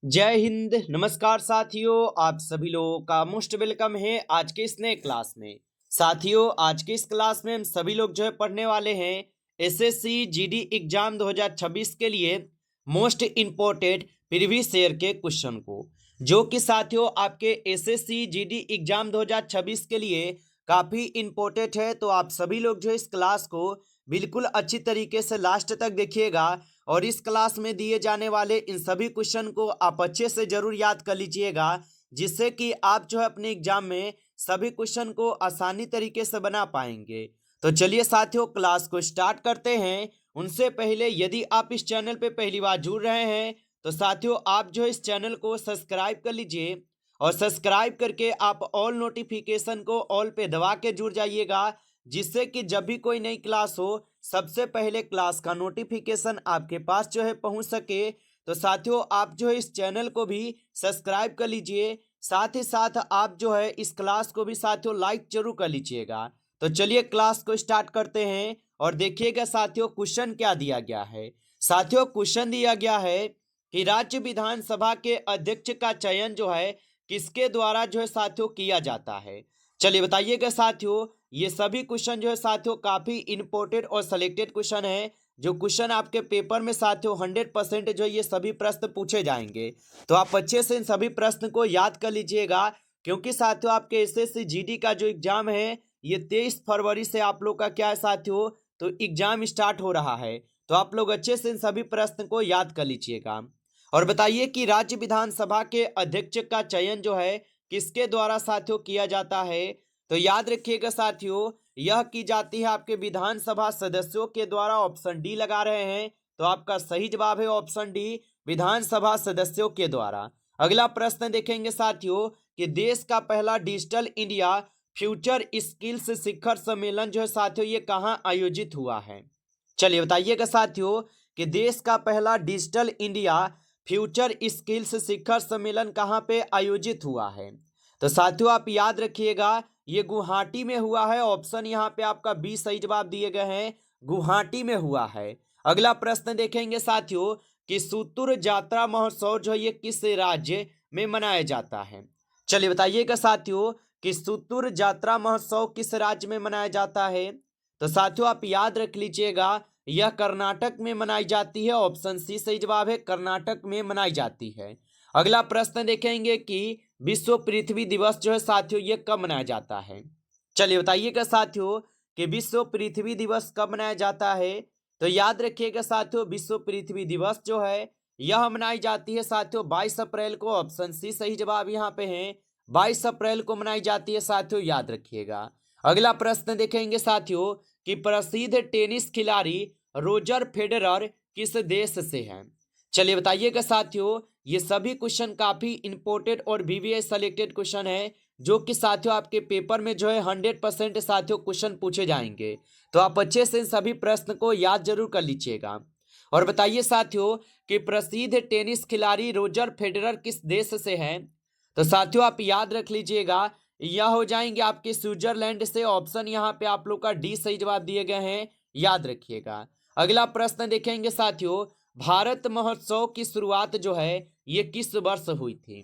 जय हिंद। नमस्कार साथियों, आप सभी लोगों का मोस्ट वेलकम है आज के इस नए क्लास में। साथियों, आज के इस क्लास में हम सभी लोग जो है पढ़ने वाले हैं एसएससी जीडी एग्जाम 2026 के लिए मोस्ट इम्पोर्टेंट प्रीवियस ईयर के क्वेश्चन को, जो कि साथियों आपके एसएससी जीडी एग्जाम 2026 के लिए काफ़ी इम्पोर्टेंट है। तो आप सभी लोग जो इस क्लास को बिल्कुल अच्छी तरीके से लास्ट तक देखिएगा और इस क्लास में दिए जाने वाले इन सभी क्वेश्चन को आप अच्छे से जरूर याद कर लीजिएगा, जिससे कि आप जो है अपने एग्जाम में सभी क्वेश्चन को आसानी तरीके से बना पाएंगे। तो चलिए साथियों, क्लास को स्टार्ट करते हैं। उनसे पहले यदि आप इस चैनल पे पहली बार जुड़ रहे हैं तो साथियों आप जो इस चैनल को सब्सक्राइब कर लीजिए और सब्सक्राइब करके आप ऑल नोटिफिकेशन को ऑल पे दबा के जुड़ जाइएगा, जिससे कि जब भी कोई नई क्लास हो सबसे पहले क्लास का नोटिफिकेशन आपके पास जो है पहुंच सके। तो साथियों आप जो है इस चैनल को भी सब्सक्राइब कर लीजिए, साथ ही साथ आप जो है इस क्लास को भी साथियों लाइक जरूर कर लीजिएगा। तो चलिए क्लास को स्टार्ट करते हैं और देखिएगा साथियों क्वेश्चन क्या दिया गया है। साथियों क्वेश्चन दिया गया है कि राज्य विधानसभा के अध्यक्ष का चयन जो है किसके द्वारा जो है साथियों किया जाता है। चलिए बताइएगा साथियों, ये सभी क्वेश्चन जो है साथियों काफी इंपॉर्टेंट और सिलेक्टेड क्वेश्चन है, जो क्वेश्चन आपके पेपर में साथियों 100% जो ये सभी प्रश्न पूछे जाएंगे। तो आप अच्छे से इन सभी प्रश्न को याद कर लीजिएगा, क्योंकि साथियों आपके एसएससी जीडी का जो एग्जाम है ये 23 फरवरी से आप लोग का क्या है साथियों, तो एग्जाम स्टार्ट हो रहा है। तो आप लोग अच्छे से इन सभी प्रश्न को याद कर लीजिएगा और बताइए कि राज्य विधानसभा के अध्यक्ष का चयन जो है किसके द्वारा साथियों किया जाता है। तो याद रखिएगा साथियों, यह की जाती है आपके विधानसभा सदस्यों के द्वारा। ऑप्शन डी लगा रहे हैं, तो आपका सही जवाब है ऑप्शन डी, विधानसभा सदस्यों के द्वारा। अगला प्रश्न देखेंगे साथियों कि देश का पहला डिजिटल इंडिया फ्यूचर स्किल्स शिखर सम्मेलन जो है साथियों ये कहाँ आयोजित हुआ है। चलिए बताइएगा साथियों कि देश का पहला डिजिटल इंडिया फ्यूचर स्किल्स शिखर सम्मेलन कहाँ पे आयोजित हुआ है। तो साथियों आप याद रखिएगा, ये गुवाहाटी में हुआ है। ऑप्शन यहाँ पे आपका बी सही जवाब दिए गए हैं, गुवाहाटी में हुआ है। अगला प्रश्न देखेंगे साथियों कि सुतुर यात्रा महोत्सव जो है ये किस राज्य में मनाया जाता है। चलिए बताइएगा साथियों कि सुतुर यात्रा महोत्सव किस राज्य में मनाया जाता है। तो साथियों आप याद रख लीजिएगा, यह कर्नाटक में मनाई जाती है। ऑप्शन सी सही जवाब है, कर्नाटक में मनाई जाती है। अगला प्रश्न देखेंगे कि विश्व पृथ्वी दिवस जो है साथियों ये कब मनाया जाता है। चलिए बताइएगा साथियों कि विश्व पृथ्वी दिवस कब मनाया जाता है। तो याद रखिएगा साथियों, विश्व पृथ्वी दिवस जो है यह मनाई जाती है साथियों 22 अप्रैल को। ऑप्शन सी सही जवाब यहाँ पे है, 22 अप्रैल को मनाई जाती है साथियों, याद रखिएगा। अगला प्रश्न देखेंगे साथियों कि प्रसिद्ध टेनिस खिलाड़ी रोजर फेडरर किस देश से हैं। चलिए बताइएगा साथियों, ये सभी क्वेश्चन काफी इंपॉर्टेंट और वीवीएस सेलेक्टेड क्वेश्चन है, जो कि साथियों आपके पेपर में जो है 100% साथियों क्वेश्चन पूछे जाएंगे। तो आप अच्छे से इन सभी प्रश्न को याद जरूर कर लीजिएगा और बताइए साथियों कि प्रसिद्ध टेनिस खिलाड़ी रोजर फेडरर किस देश से हैं। तो साथियों आप याद रख लीजिएगा, यह हो जाएंगे आपके स्विट्जरलैंड से। ऑप्शन यहाँ पे आप लोग का डी सही जवाब दिए गए हैं, याद रखिएगा। अगला प्रश्न देखेंगे साथियों, भारत महोत्सव की शुरुआत जो है ये किस वर्ष हुई थी।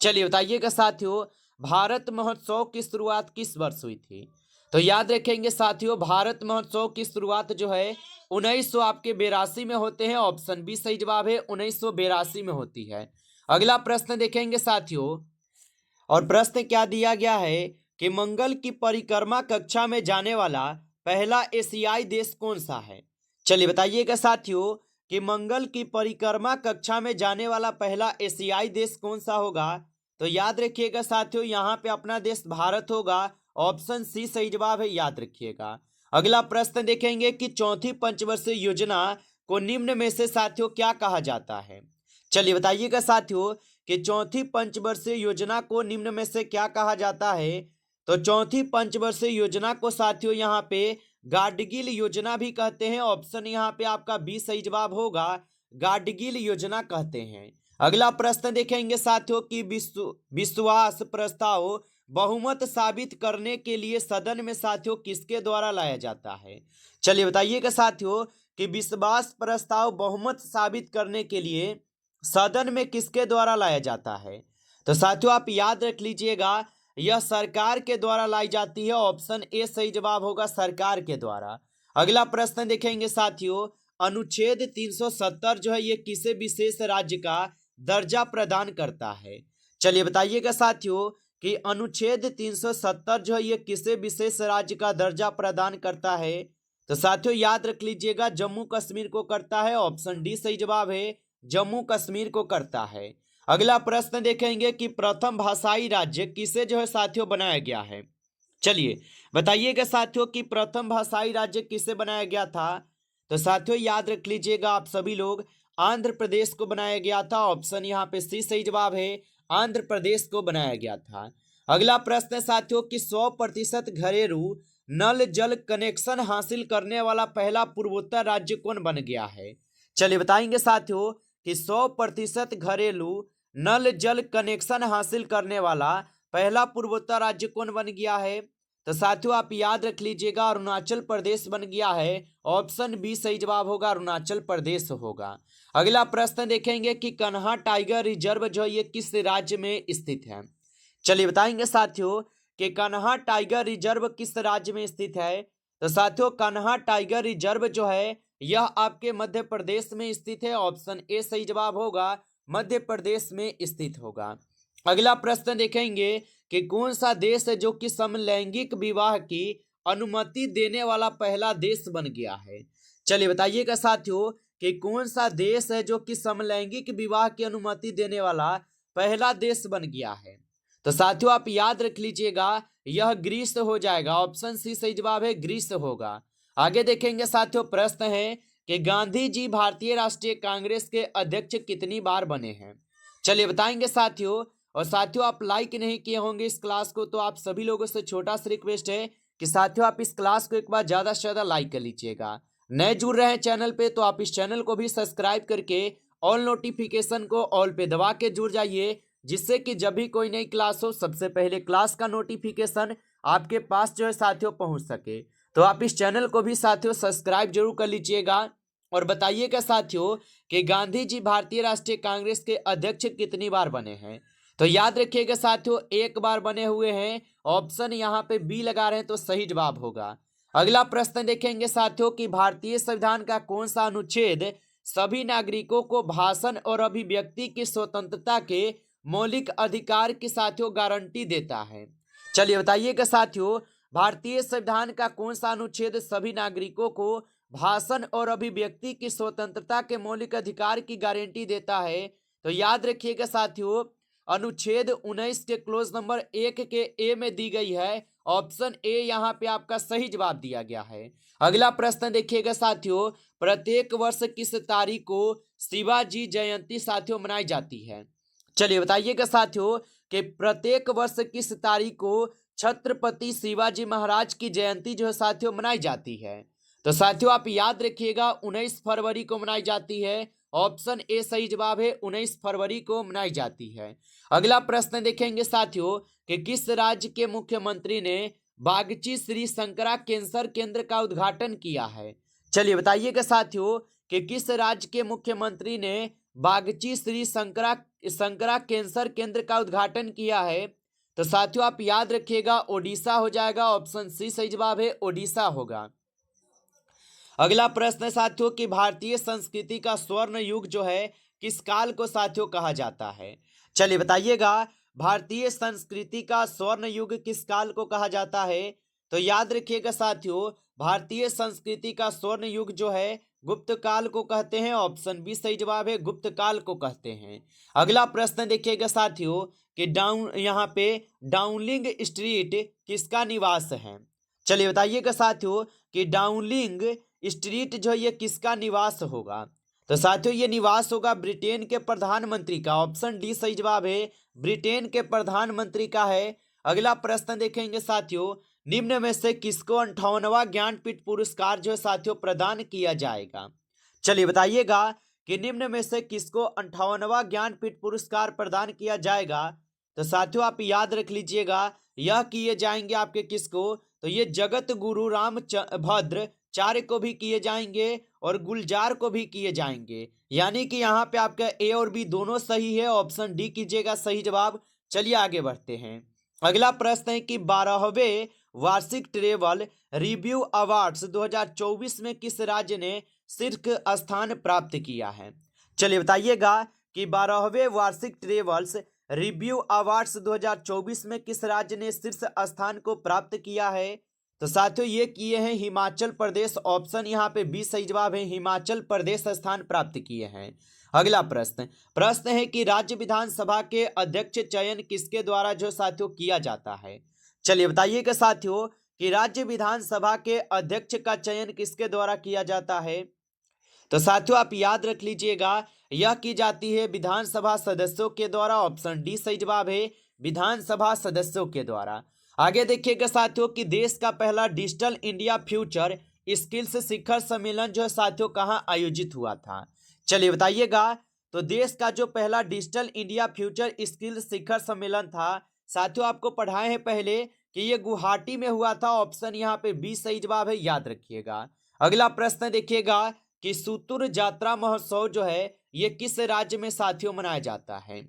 चलिए बताइएगा साथियों, भारत महोत्सव की शुरुआत किस वर्ष हुई थी। तो याद रखेंगे साथियों, भारत महोत्सव की शुरुआत जो है 1900 आपके 82 में होते हैं। ऑप्शन बी सही जवाब है, 1982 में होती है। अगला प्रश्न देखेंगे साथियों, और प्रश्न क्या दिया गया है कि मंगल की परिक्रमा कक्षा में जाने वाला पहला एशियाई देश कौन सा है। चलिए बताइएगा साथियों कि मंगल की परिक्रमा कक्षा में जाने वाला पहला एशियाई देश कौन सा होगा। तो याद रखिएगा साथियों, यहाँ पे अपना देश भारत होगा। ऑप्शन सी सही जवाब है, याद रखिएगा। अगला प्रश्न देखेंगे कि चौथी पंचवर्षीय योजना को निम्न में से साथियों क्या कहा जाता है। चलिए बताइएगा साथियों कि चौथी पंचवर्षीय योजना को निम्न में से क्या कहा जाता है। तो चौथी पंचवर्षीय योजना को साथियों यहाँ पे गाडगिल योजना भी कहते हैं। ऑप्शन यहाँ पे आपका बी सही जवाब होगा, गाडगिल योजना कहते हैं। अगला प्रश्न देखेंगे साथियों कि विश्वास प्रस्ताव बहुमत साबित करने के लिए सदन में साथियों किसके द्वारा लाया जाता है। चलिए बताइएगा साथियों कि विश्वास प्रस्ताव बहुमत साबित करने के लिए सदन में किसके द्वारा लाया जाता है? तो साथियों आप याद रख लीजिएगा, यह सरकार के द्वारा लाई जाती है। ऑप्शन ए सही जवाब होगा, सरकार के द्वारा। अगला प्रश्न देखेंगे साथियों, अनुच्छेद 370 जो है ये किसे विशेष राज्य का दर्जा प्रदान करता है? चलिए बताइएगा साथियों कि अनुच्छेद 370 जो है ये किसे विशेष राज्य का दर्जा प्रदान करता है? तो साथियों याद रख लीजिएगा, जम्मू कश्मीर को करता है। ऑप्शन डी सही जवाब है, जम्मू कश्मीर को करता है। अगला प्रश्न देखेंगे कि प्रथम भाषाई राज्य किसे जो है साथियों बनाया गया है? चलिए बताइएगा साथियों कि प्रथम भाषाई राज्य किसे बनाया गया था? तो साथियों याद रख लीजिएगा आप सभी लोग, आंध्र प्रदेश को बनाया गया था। ऑप्शन यहाँ पे सी सही जवाब है, आंध्र प्रदेश को बनाया गया था। अगला प्रश्न है साथियों कि 100% घरेलू नल जल कनेक्शन हासिल करने वाला पहला पूर्वोत्तर राज्य कौन बन गया है? चलिए बताएंगे साथियों कि 100% घरेलू नल जल कनेक्शन हासिल करने वाला पहला पूर्वोत्तर राज्य कौन बन गया है? तो साथियों आप याद रख लीजिएगा, अरुणाचल प्रदेश बन गया है। ऑप्शन बी सही जवाब होगा, अरुणाचल प्रदेश होगा। अगला प्रश्न देखेंगे कि कन्हा टाइगर रिजर्व जो है ये किस राज्य में स्थित है? चलिए बताएंगे साथियों कि कन्हा टाइगर रिजर्व किस राज्य में स्थित है? तो साथियों कन्हा टाइगर रिजर्व जो है यह आपके मध्य प्रदेश में स्थित है। ऑप्शन ए सही जवाब होगा, मध्य प्रदेश में स्थित होगा। अगला प्रश्न देखेंगे कि कौन सा देश है जो कि समलैंगिक विवाह की अनुमति देने वाला पहला देश बन गया है? चलिए बताइएगा साथियों कि कौन सा देश है जो कि समलैंगिक विवाह की अनुमति देने वाला पहला देश बन गया है? तो साथियों आप याद रख लीजिएगा, यह ग्रीस हो जाएगा। ऑप्शन सी सही जवाब है, ग्रीस होगा। आगे देखेंगे साथियों, प्रश्न है कि गांधी जी भारतीय राष्ट्रीय कांग्रेस के अध्यक्ष कितनी बार बने हैं? चलिए बताएंगे साथियों। और साथियों आप लाइक नहीं किए होंगे इस क्लास को, तो आप सभी लोगों से छोटा सा रिक्वेस्ट है कि साथियों आप इस क्लास को एक बार ज्यादा से ज्यादा लाइक कर लीजिएगा। नए जुड़ रहे हैं चैनल पे तो आप इस चैनल को भी सब्सक्राइब करके ऑल नोटिफिकेशन को ऑल पे दबा के जुड़ जाइए, जिससे कि जब भी कोई नई क्लास हो सबसे पहले क्लास का नोटिफिकेशन आपके पास जो है साथियों पहुंच सके। तो आप इस चैनल को भी साथियों सब्सक्राइब जरूर कर लीजिएगा। और बताइएगा साथियों कि गांधी जी भारतीय राष्ट्रीय कांग्रेस के अध्यक्ष कितनी बार बने हैं? तो याद रखिएगा साथियों, एक बार बने हुए हैं। ऑप्शन यहाँ पे बी लगा रहे हैं तो सही जवाब होगा। अगला प्रश्न देखेंगे साथियों कि भारतीय संविधान का कौन सा अनुच्छेद सभी नागरिकों को भाषण और अभिव्यक्ति की स्वतंत्रता के मौलिक अधिकार की साथियों गारंटी देता है? चलिए बताइएगा साथियों, भारतीय संविधान का कौन सा अनुच्छेद सभी नागरिकों को भाषण और अभिव्यक्ति की स्वतंत्रता के मौलिक अधिकार की गारंटी देता है? तो याद रखिएगा साथियों, अनुच्छेद 19 के क्लोज नंबर 1 के ए में दी गई है। ऑप्शन ए यहाँ पे आपका सही जवाब दिया गया है। अगला प्रश्न देखिएगा साथियों, प्रत्येक वर्ष किस तारीख को शिवाजी जयंती साथियों मनाई जाती है? चलिए बताइएगा साथियों कि प्रत्येक वर्ष किस तारीख को छत्रपति शिवाजी महाराज की जयंती जो है साथियों मनाई जाती है? तो साथियों आप याद रखिएगा, 19 फरवरी को मनाई जाती है। ऑप्शन ए सही जवाब है, 19 फरवरी को मनाई जाती है। अगला प्रश्न देखेंगे साथियों कि किस राज्य के मुख्यमंत्री ने बागची श्री शंकरा कैंसर केंद्र का उद्घाटन किया है? चलिए बताइएगा साथियों कि किस राज्य के मुख्यमंत्री ने बागची श्री शंकरा कैंसर केंद्र का उद्घाटन किया है? तो साथियों आप याद रखिएगा, ओडिशा हो जाएगा। ऑप्शन सी सही जवाब है, ओडिशा होगा। अगला प्रश्न है साथियों कि भारतीय संस्कृति का स्वर्ण युग जो है किस काल को साथियों कहा जाता है? चलिए बताइएगा, भारतीय संस्कृति का स्वर्ण युग किस काल को कहा जाता है? तो याद रखिएगा साथियों, भारतीय संस्कृति का स्वर्ण युग जो है गुप्त काल को कहते हैं। ऑप्शन बी सही जवाब है, गुप्त काल को कहते हैं। अगला प्रश्न देखिएगा साथियों कि यहाँ पे डाउनलिंग स्ट्रीट किसका निवास है? चलिए बताइएगा साथियों कि डाउनलिंग स्ट्रीट जो ये किसका निवास होगा? तो साथियों ये निवास होगा ब्रिटेन के प्रधानमंत्री का। ऑप्शन डी सही जवाब है, ब्रिटेन के प्रधानमंत्री का है। अगला प्रश्न देखेंगे साथियों, निम्न में से किसको 58वां ज्ञानपीठ पुरस्कार जो है साथियों प्रदान किया जाएगा? चलिए बताइएगा कि निम्न में से किसको 58वां ज्ञानपीठ पुरस्कार प्रदान किया जाएगा? तो साथियों आप याद रख लीजिएगा, यह किए जाएंगे आपके किसको? तो ये जगत गुरु रामभद्र चार्य को भी किए जाएंगे और गुलजार को भी किए जाएंगे। यानी कि यहाँ पे आपका ए और बी दोनों सही है, ऑप्शन डी कीजिएगा सही जवाब। चलिए आगे बढ़ते हैं। अगला प्रश्न है कि 12वें वार्षिक ट्रेवल रिव्यू अवार्ड्स 2024 में किस राज्य ने शीर्ष स्थान प्राप्त किया है? चलिए बताइएगा कि 12वें वार्षिक ट्रेवल्स रिव्यू अवार्ड्स 2024 में किस राज्य ने शीर्ष स्थान को प्राप्त किया है? तो साथियों ये किए हैं हिमाचल प्रदेश, ऑप्शन यहाँ पे बी सही जवाब है, हिमाचल प्रदेश स्थान प्राप्त किए हैं। अगला प्रश्न है कि राज्य विधानसभा के अध्यक्ष चयन किसके द्वारा जो साथियों किया जाता है? चलिए बताइएगा साथियों कि राज्य विधानसभा के अध्यक्ष का चयन किसके द्वारा किया जाता है? तो साथियों आप याद रख लीजिएगा, यह की जाती है विधानसभा सदस्यों के द्वारा, ऑप्शन डी सही जवाब है, विधानसभा सदस्यों के द्वारा। आगे देखिएगा साथियों कि देश का पहला डिजिटल इंडिया फ्यूचर स्किल्स शिखर सम्मेलन जो है साथियों कहाँ आयोजित हुआ था? चलिए बताइएगा। तो देश का जो पहला डिजिटल इंडिया फ्यूचर स्किल्स शिखर सम्मेलन था साथियों, आपको पढ़ाए हैं पहले कि ये गुवाहाटी में हुआ था, ऑप्शन यहाँ पे बी सही जवाब है, याद रखिएगा। अगला प्रश्न देखिएगा कि सूतुर यात्रा महोत्सव जो है ये किस राज्य में साथियों मनाया जाता है?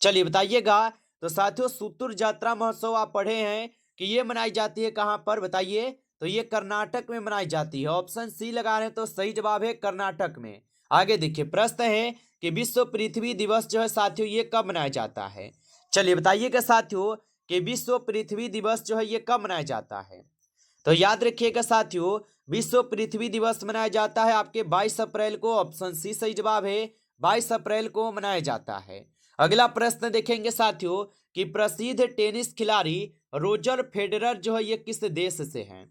चलिए बताइएगा। तो साथियों सूतुर यात्रा महोत्सव आप पढ़े हैं कि ये मनाई जाती है कहाँ पर, बताइए? तो ये कर्नाटक में मनाई जाती है, ऑप्शन सी लगा रहे हैं तो सही जवाब है कर्नाटक में। आगे देखिए प्रश्न है कि विश्व पृथ्वी दिवस जो है साथियों ये कब मनाया जाता है? चलिए बताइएगा साथियों कि विश्व पृथ्वी दिवस जो है ये कब मनाया जाता है? तो याद रखिएगा साथियों विश्व पृथ्वी दिवस मनाया जाता है आपके 22 अप्रैल को, ऑप्शन सी सही जवाब है, 22 अप्रैल को मनाया जाता है। अगला प्रश्न देखेंगे साथियों कि प्रसिद्ध टेनिस खिलाड़ी रोजर फेडरर जो है ये किस देश से हैं?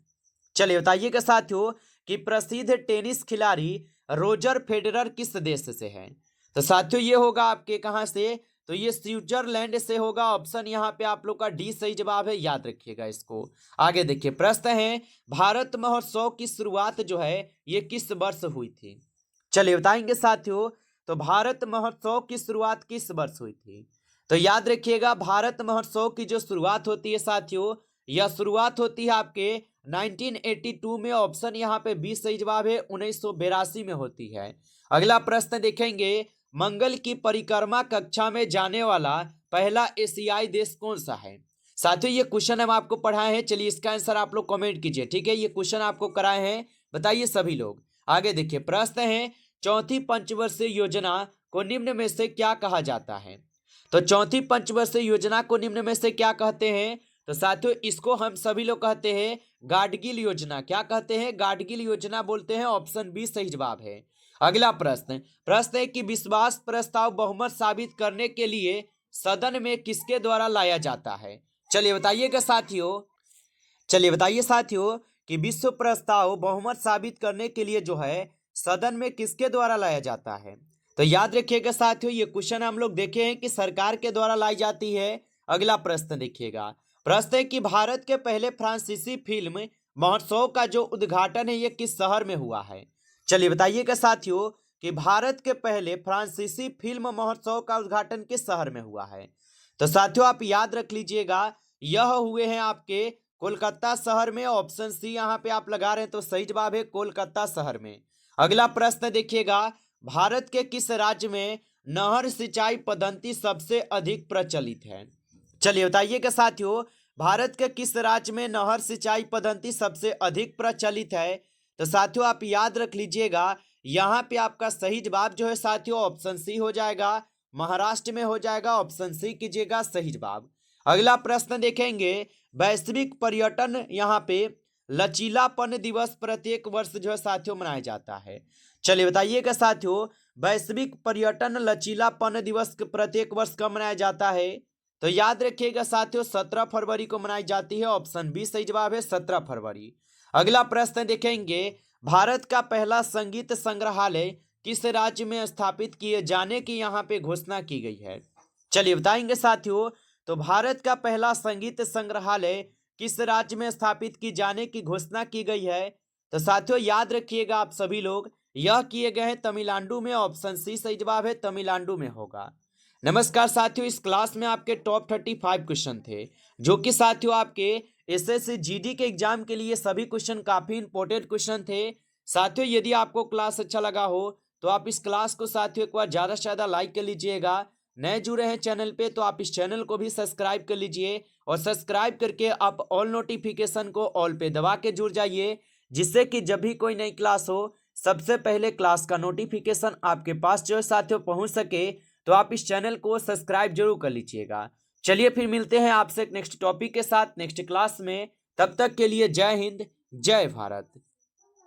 चलिए बताइएगा साथियों कि प्रसिद्ध टेनिस खिलाड़ी रोजर फेडरर किस देश से हैं? तो साथियों ये होगा आपके कहां से? तो ये स्विट्जरलैंड से होगा, ऑप्शन यहाँ पे आप लोग का डी सही जवाब है, याद रखिएगा इसको। आगे देखिए प्रश्न है भारत महोत्सव की शुरुआत जो है ये किस वर्ष हुई थी? चलिए बताएंगे साथियों। तो भारत महोत्सव की शुरुआत किस वर्ष हुई थी? तो याद रखिएगा भारत महोत्सव की जो शुरुआत होती है साथियों, यह शुरुआत होती है आपके 1982 में, ऑप्शन यहाँ पे 20 सही जवाब है, 1982 में होती है। अगला प्रश्न देखेंगे मंगल की परिक्रमा कक्षा में जाने वाला पहला एशियाई देश कौन सा है? साथियों ये क्वेश्चन हम आपको पढ़ाए हैं, चलिए इसका आंसर आप लोग कमेंट कीजिए, ठीक है? ये क्वेश्चन आपको कराए हैं, बताइए सभी लोग। आगे देखिए प्रश्न है चौथी पंचवर्षीय योजना को निम्न में से क्या कहा जाता है? तो चौथी पंचवर्षीय योजना को निम्न में से क्या कहते हैं? तो साथियों इसको हम सभी लोग कहते हैं गाडगिल योजना। क्या कहते हैं? गाडगिल योजना बोलते हैं, ऑप्शन बी सही जवाब है। अगला प्रश्न है कि विश्वास प्रस्ताव बहुमत साबित करने के लिए सदन में किसके द्वारा लाया जाता है? चलिए बताइएगा साथियों। चलिए बताइए साथियों कि विश्व प्रस्ताव बहुमत साबित करने के लिए जो है सदन में किसके द्वारा लाया जाता है? तो याद रखिएगा साथियों ये क्वेश्चन हम लोग देखे हैं कि सरकार के द्वारा लाई जाती है। अगला प्रश्न देखिएगा, प्रश्न है कि भारत के पहले फ्रांसीसी फिल्म महोत्सव का जो उद्घाटन है ये किस शहर में हुआ है? चलिए बताइएगा साथियों कि भारत के पहले फ्रांसीसी फिल्म महोत्सव का उद्घाटन किस शहर में हुआ है? तो साथियों आप याद रख लीजिएगा यह हुए हैं आपके कोलकाता शहर में, ऑप्शन सी यहाँ पे आप लगा रहे हैं तो सही जवाब है कोलकाता शहर में। अगला प्रश्न देखिएगा भारत के किस राज्य में नहर सिंचाई पद्धति सबसे अधिक प्रचलित है? चलिए बताइएगा साथियों भारत के किस राज्य में नहर सिंचाई पद्धति सबसे अधिक प्रचलित है? तो साथियों आप याद रख लीजिएगा यहाँ पे आपका सही जवाब जो है साथियों ऑप्शन सी हो जाएगा, महाराष्ट्र में हो जाएगा, ऑप्शन सी कीजिएगा सही जवाब। अगला प्रश्न देखेंगे वैश्विक पर्यटन यहाँ पे लचीलापन दिवस प्रत्येक वर्ष जो है साथियों मनाया जाता है। चलिए बताइएगा साथियों वैश्विक पर्यटन लचीलापन दिवस प्रत्येक वर्ष कब मनाया जाता है? तो याद रखिएगा साथियों 17 फरवरी को मनाई जाती है, ऑप्शन बी सही जवाब है 17 फरवरी। अगला प्रश्न देखेंगे भारत का पहला संगीत संग्रहालय किस राज्य में स्थापित किए जाने की यहाँ पे घोषणा की गई है? चलिए बताएंगे साथियों तो भारत का पहला संगीत संग्रहालय किस राज्य में स्थापित की जाने की घोषणा की गई है? तो साथियों याद रखिएगा आप सभी लोग यह किए गए हैं तमिलनाडु में, ऑप्शन सी सही जवाब है तमिलनाडु में होगा। नमस्कार साथियों, इस क्लास में आपके टॉप 35 क्वेश्चन थे जो कि साथियों आपके एसएससी जीडी के एग्जाम के लिए सभी क्वेश्चन काफी इंपॉर्टेंट क्वेश्चन थे। साथियों यदि आपको क्लास अच्छा लगा हो तो आप इस क्लास को साथियों एक बार ज्यादा से ज्यादा लाइक कर लीजिएगा। नए जुड़े हैं चैनल पे तो आप इस चैनल को भी सब्सक्राइब कर लीजिए और सब्सक्राइब करके आप ऑल नोटिफिकेशन को ऑल पे दबा के जुड़ जाइए, जिससे कि जब भी कोई नई क्लास हो सबसे पहले क्लास का नोटिफिकेशन आपके पास जो है साथियों पहुंच सके। तो आप इस चैनल को सब्सक्राइब जरूर कर लीजिएगा। चलिए फिर मिलते हैं आपसे नेक्स्ट टॉपिक के साथ नेक्स्ट क्लास में। तब तक के लिए जय हिंद, जय भारत।